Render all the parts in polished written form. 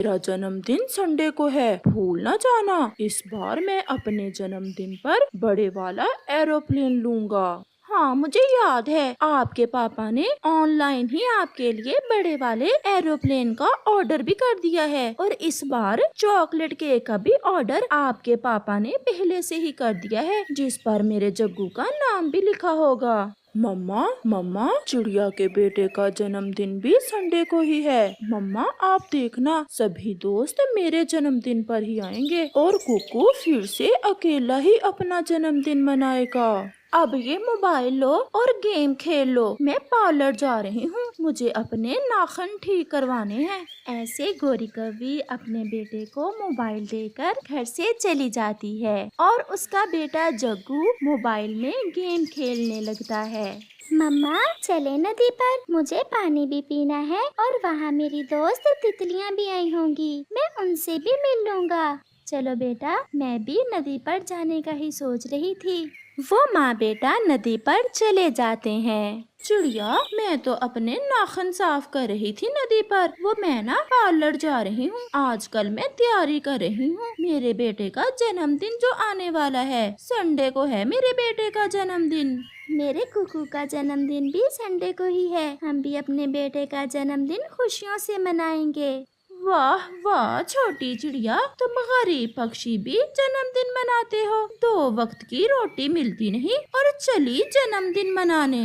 मेरा जन्मदिन संडे को है, भूल ना जाना। इस बार मैं अपने जन्मदिन पर बड़े वाला एरोप्लेन लूंगा। हाँ, मुझे याद है आपके पापा ने ऑनलाइन ही आपके लिए बड़े वाले एरोप्लेन का ऑर्डर भी कर दिया है, और इस बार चॉकलेट केक का भी ऑर्डर आपके पापा ने पहले से ही कर दिया है, जिस पर मेरे जग्गू का नाम भी लिखा होगा। मम्मा मम्मा, चिड़िया के बेटे का जन्मदिन भी संडे को ही है। मम्मा आप देखना, सभी दोस्त मेरे जन्मदिन पर ही आएंगे और कुकू फिर से अकेला ही अपना जन्मदिन मनाएगा। अब ये मोबाइल लो और गेम खेल लो, मैं पार्लर जा रही हूँ, मुझे अपने नाखून ठीक करवाने हैं। ऐसे गौरी कवि अपने बेटे को मोबाइल देकर घर से चली जाती है और उसका बेटा जग्गू मोबाइल में गेम खेलने लगता है। मम्मा चले नदी पर, मुझे पानी भी पीना है और वहाँ मेरी दोस्त तितलियाँ भी आई होंगी, मैं उनसे भी मिल लूँगा। चलो बेटा, मैं भी नदी पर जाने का ही सोच रही थी। वो माँ बेटा नदी पर चले जाते हैं। चिड़िया, मैं तो अपने नाखून साफ कर रही थी नदी पर, वो मैं ना पार्लर जा रही हूँ। आजकल मैं तैयारी कर रही हूँ, मेरे बेटे का जन्मदिन जो आने वाला है, संडे को है मेरे बेटे का जन्मदिन। मेरे कुकू का जन्मदिन भी संडे को ही है, हम भी अपने बेटे का जन्मदिन खुशियों से मनाएंगे। वाह वाह छोटी चिड़िया, तुम गरीब पक्षी भी जन्मदिन मनाते हो। 2 वक्त की रोटी मिलती नहीं और चली जन्मदिन मनाने।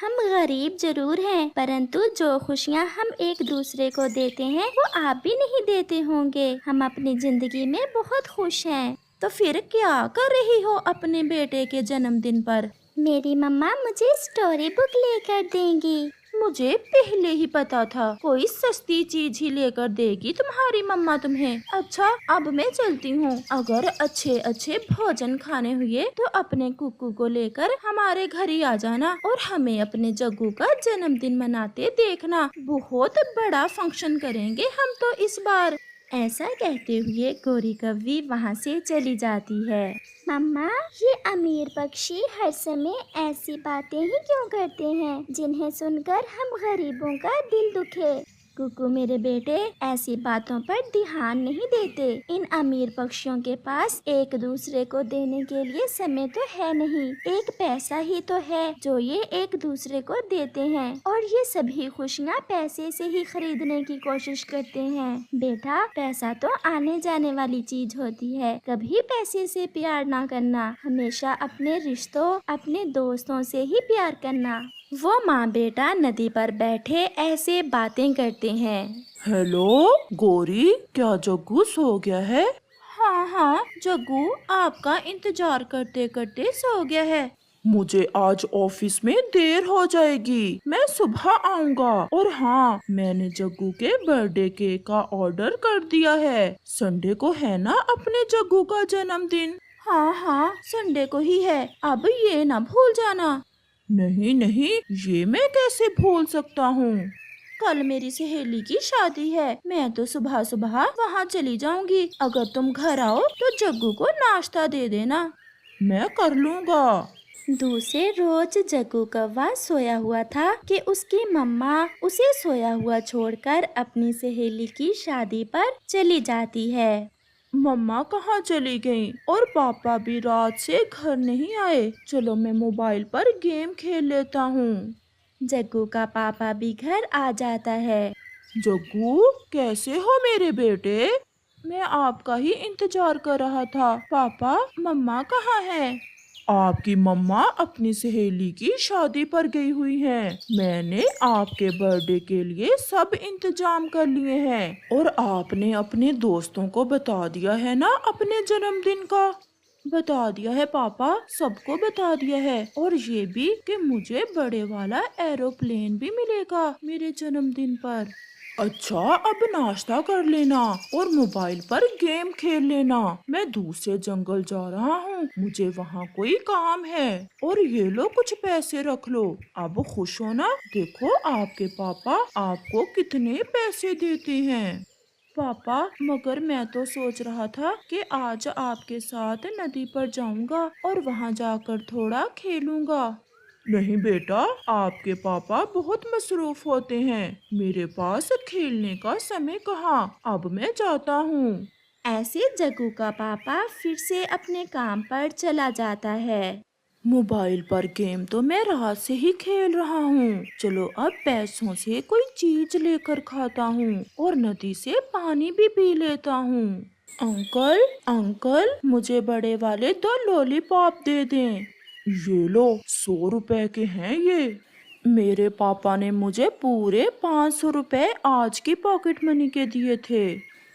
हम गरीब जरूर हैं, परंतु जो खुशियाँ हम एक दूसरे को देते हैं वो आप भी नहीं देते होंगे। हम अपनी जिंदगी में बहुत खुश हैं। तो फिर क्या कर रही हो अपने बेटे के जन्मदिन पर? मेरी मम्मा मुझे स्टोरी बुक लेकर देंगी। मुझे पहले ही पता था, कोई सस्ती चीज ही लेकर देगी तुम्हारी मम्मा तुम्हें। अच्छा, अब मैं चलती हूँ। अगर अच्छे अच्छे भोजन खाने हुए तो अपने कुकू को लेकर हमारे घर ही आ जाना और हमें अपने जग्गू का जन्मदिन मनाते देखना। बहुत बड़ा फंक्शन करेंगे हम तो इस बार। ऐसा कहते हुए गौरी कव्वी वहाँ से चली जाती है। मम्मा, ये अमीर पक्षी हर समय ऐसी बातें ही क्यों करते हैं जिन्हें सुनकर हम गरीबों का दिल दुखे। कुकू मेरे बेटे ऐसी बातों पर ध्यान नहीं देते। इन अमीर पक्षियों के पास एक दूसरे को देने के लिए समय तो है नहीं, एक पैसा ही तो है जो ये एक दूसरे को देते हैं, और ये सभी खुशियाँ पैसे से ही खरीदने की कोशिश करते हैं। बेटा, पैसा तो आने जाने वाली चीज होती है, कभी पैसे से प्यार ना करना, हमेशा अपने रिश्तों, अपने दोस्तों से ही प्यार करना। वो माँ बेटा नदी पर बैठे ऐसे बातें करते हैं। हेलो गौरी, क्या जग्गू सो गया है? हाँ हाँ जग्गू, आपका इंतजार करते करते सो गया है। मुझे आज ऑफिस में देर हो जाएगी, मैं सुबह आऊँगा। और हाँ, मैंने जग्गू के बर्थडे केक का ऑर्डर कर दिया है। संडे को है ना अपने जग्गू का जन्मदिन? हाँ हाँ, संडे को ही है, अब ये ना भूल जाना। नहीं नहीं, ये मैं कैसे भूल सकता हूँ? कल मेरी सहेली की शादी है, मैं तो सुबह सुबह वहाँ चली जाऊंगी। अगर तुम घर आओ तो जग्गू को नाश्ता दे देना। मैं कर लूँगा। दूसरे रोज जग्गू कौवा सोया हुआ था कि उसकी मम्मा उसे सोया हुआ छोड़कर अपनी सहेली की शादी पर चली जाती है। मम्मा कहाँ चली गईं? और पापा भी रात से घर नहीं आए। चलो मैं मोबाइल पर गेम खेल लेता हूँ। जग्गू का पापा भी घर आ जाता है। जग्गू, कैसे हो मेरे बेटे? मैं आपका ही इंतजार कर रहा था। पापा, मम्मा कहाँ है? आपकी मम्मा अपनी सहेली की शादी पर गई हुई हैं। मैंने आपके बर्थडे के लिए सब इंतजाम कर लिए हैं और आपने अपने दोस्तों को बता दिया है ना अपने जन्मदिन का? बता दिया है पापा, सबको बता दिया है। और ये भी कि मुझे बड़े वाला एरोप्लेन भी मिलेगा मेरे जन्मदिन पर। अच्छा, अब नाश्ता कर लेना और मोबाइल पर गेम खेल लेना। मैं दूसरे जंगल जा रहा हूँ, मुझे वहाँ कोई काम है। और ये लो कुछ पैसे रख लो। अब खुश हो ना? देखो आपके पापा आपको कितने पैसे देते हैं। पापा, मगर मैं तो सोच रहा था कि आज आपके साथ नदी पर जाऊंगा और वहाँ जाकर थोड़ा खेलूंगा। नहीं बेटा, आपके पापा बहुत मसरूफ होते हैं, मेरे पास खेलने का समय कहाँ, अब मैं जाता हूँ। ऐसे जग्गू का पापा फिर से अपने काम पर चला जाता है। मोबाइल पर गेम तो मैं रात से ही खेल रहा हूँ, चलो अब पैसों से कोई चीज लेकर खाता हूँ और नदी से पानी भी पी लेता हूँ। अंकल अंकल, मुझे बड़े वाले 2 लॉलीपॉप दे दें। ये लो, 100 रुपए के हैं ये। मेरे पापा ने मुझे पूरे 500 रुपए आज की पॉकेट मनी के दिए थे।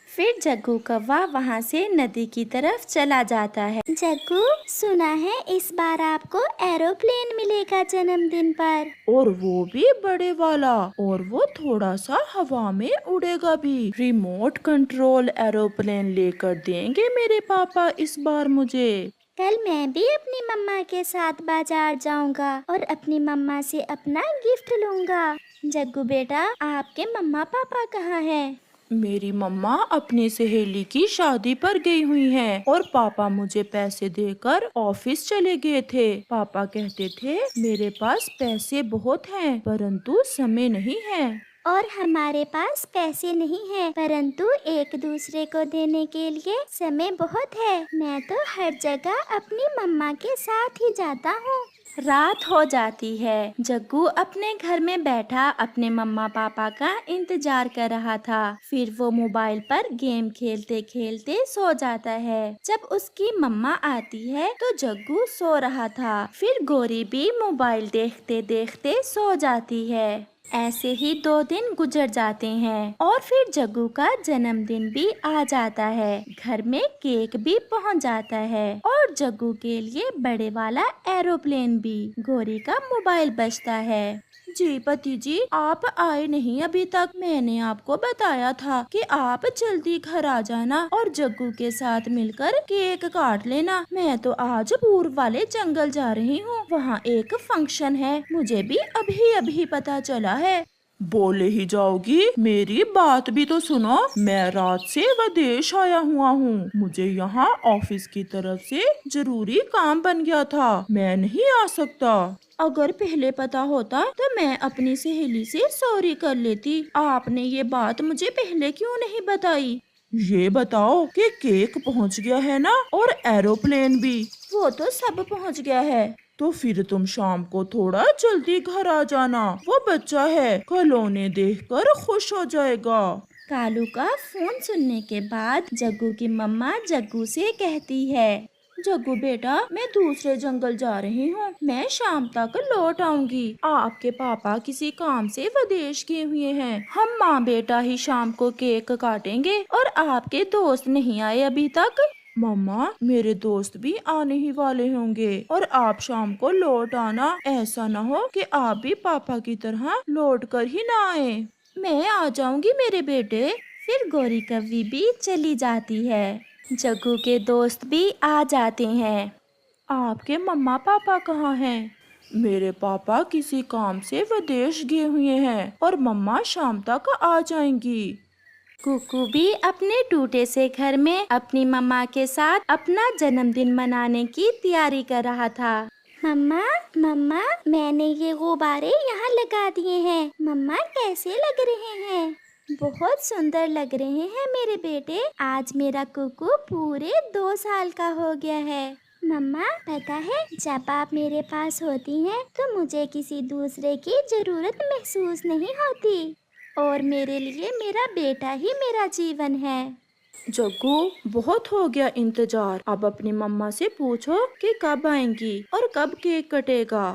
फिर जग्गू कौवा वहाँ से नदी की तरफ चला जाता है। जग्गू, सुना है इस बार आपको एरोप्लेन मिलेगा जन्मदिन पर। और वो भी बड़े वाला, और वो थोड़ा सा हवा में उड़ेगा भी। रिमोट कंट्रोल एरोप्लेन लेकर देंगे मेरे पापा इस बार मुझे। कल मैं भी अपनी मम्मा के साथ बाजार जाऊंगा और अपनी मम्मा से अपना गिफ्ट लूंगा। जग्गू बेटा, आपके मम्मा पापा कहाँ हैं? मेरी मम्मा अपनी सहेली की शादी पर गई हुई हैं और पापा मुझे पैसे देकर ऑफिस चले गए थे। पापा कहते थे मेरे पास पैसे बहुत हैं परंतु समय नहीं है। और हमारे पास पैसे नहीं हैं परंतु एक दूसरे को देने के लिए समय बहुत है। मैं तो हर जगह अपनी मम्मा के साथ ही जाता हूँ। रात हो जाती है। जग्गू अपने घर में बैठा अपने मम्मा पापा का इंतजार कर रहा था। फिर वो मोबाइल पर गेम खेलते खेलते सो जाता है। जब उसकी मम्मा आती है तो जग्गू सो रहा था। फिर गोरी भी मोबाइल देखते देखते सो जाती है। ऐसे ही 2 दिन गुजर जाते हैं और फिर जग्गू का जन्मदिन भी आ जाता है। घर में केक भी पहुंच जाता है और जग्गू के लिए बड़े वाला एरोप्लेन भी। गोरी का मोबाइल बजता है। जी पति जी, आप आए नहीं अभी तक। मैंने आपको बताया था कि आप जल्दी घर आ जाना और जग्गू के साथ मिलकर केक काट लेना। मैं तो आज पूर्व वाले जंगल जा रही हूँ, वहाँ एक फंक्शन है, मुझे भी अभी अभी पता चला है। बोले ही जाओगी, मेरी बात भी तो सुनो। मैं रात से विदेश आया हुआ हूँ, मुझे यहाँ ऑफिस की तरफ से जरूरी काम बन गया था, मैं नहीं आ सकता। अगर पहले पता होता तो मैं अपनी सहेली से सॉरी कर लेती। आपने ये बात मुझे पहले क्यों नहीं बताई? ये बताओ कि केक पहुंच गया है ना, और एरोप्लेन भी? वो तो सब पहुंच गया है। तो फिर तुम शाम को थोड़ा जल्दी घर आ जाना, वो बच्चा है खिलौने देखकर खुश हो जाएगा। कालू का फोन सुनने के बाद जग्गू की मम्मा जग्गू से कहती है, जग्गू बेटा, मैं दूसरे जंगल जा रही हूँ, मैं शाम तक लौट आऊंगी। आपके पापा किसी काम से विदेश गए हुए हैं, हम माँ बेटा ही शाम को केक काटेंगे और आपके दोस्त नहीं आए अभी तक। मम्मा, मेरे दोस्त भी आने ही वाले होंगे और आप शाम को लौट आना, ऐसा न हो कि आप भी पापा की तरह लौट कर ही ना आए। मैं आ जाऊंगी मेरे बेटे। फिर गोरी कव्वी भी चली जाती है। जग्गू के दोस्त भी आ जाते हैं। आपके मम्मा पापा कहाँ हैं? मेरे पापा किसी काम से विदेश गए हुए हैं और मम्मा शाम तक आ जाएंगी। कुकू भी अपने टूटे से घर में अपनी मम्मा के साथ अपना जन्मदिन मनाने की तैयारी कर रहा था। मम्मा मम्मा, मैंने ये गुब्बारे यहाँ लगा दिए हैं। मम्मा, कैसे लग रहे हैं? बहुत सुंदर लग रहे हैं मेरे बेटे। आज मेरा कुकू पूरे 2 साल का हो गया है। मम्मा, पता है, जब आप मेरे पास होती हैं तो मुझे किसी दूसरे की जरूरत महसूस नहीं होती और मेरे लिए मेरा बेटा ही मेरा जीवन है। जग्गू, बहुत हो गया इंतजार, अब अपनी मम्मा से पूछो कि कब आएंगी और कब केक कटेगा।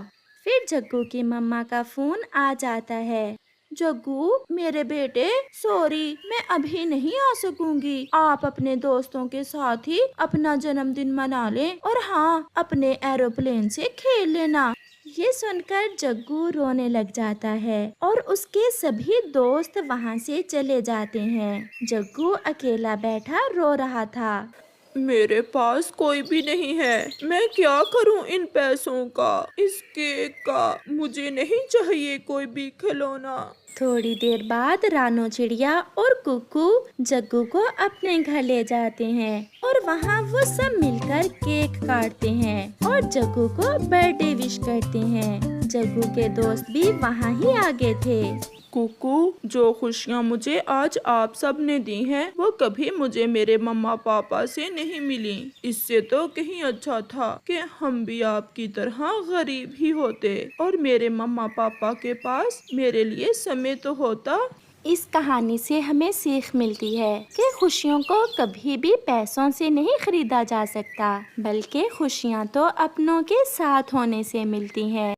फिर जग्गू की मम्मा का फोन आ जाता है। जग्गू मेरे बेटे, सॉरी, मैं अभी नहीं आ सकूंगी। आप अपने दोस्तों के साथ ही अपना जन्मदिन मना लें और हाँ, अपने एरोप्लेन से खेल लेना। ये सुनकर जग्गू रोने लग जाता है और उसके सभी दोस्त वहाँ से चले जाते हैं। जग्गू अकेला बैठा रो रहा था। मेरे पास कोई भी नहीं है, मैं क्या करूं इन पैसों का, इस केक का, मुझे नहीं चाहिए कोई भी खिलौना। थोड़ी देर बाद रानो चिड़िया और कुकू जग्गू को अपने घर ले जाते हैं और वहाँ वो सब मिलकर केक काटते हैं और जग्गू को बर्थडे विश करते हैं। जग्गू के दोस्त भी वहाँ ही आ गए थे। कुकू, जो खुशियाँ मुझे आज आप सब ने दी हैं, वो कभी मुझे मेरे मम्मा पापा से नहीं मिली। इससे तो कहीं अच्छा था कि हम भी आपकी तरह गरीब ही होते और मेरे मम्मा पापा के पास मेरे लिए समय तो होता। इस कहानी से हमें सीख मिलती है कि खुशियों को कभी भी पैसों से नहीं खरीदा जा सकता, बल्कि खुशियाँ तो अपनों के साथ होने से मिलती हैं।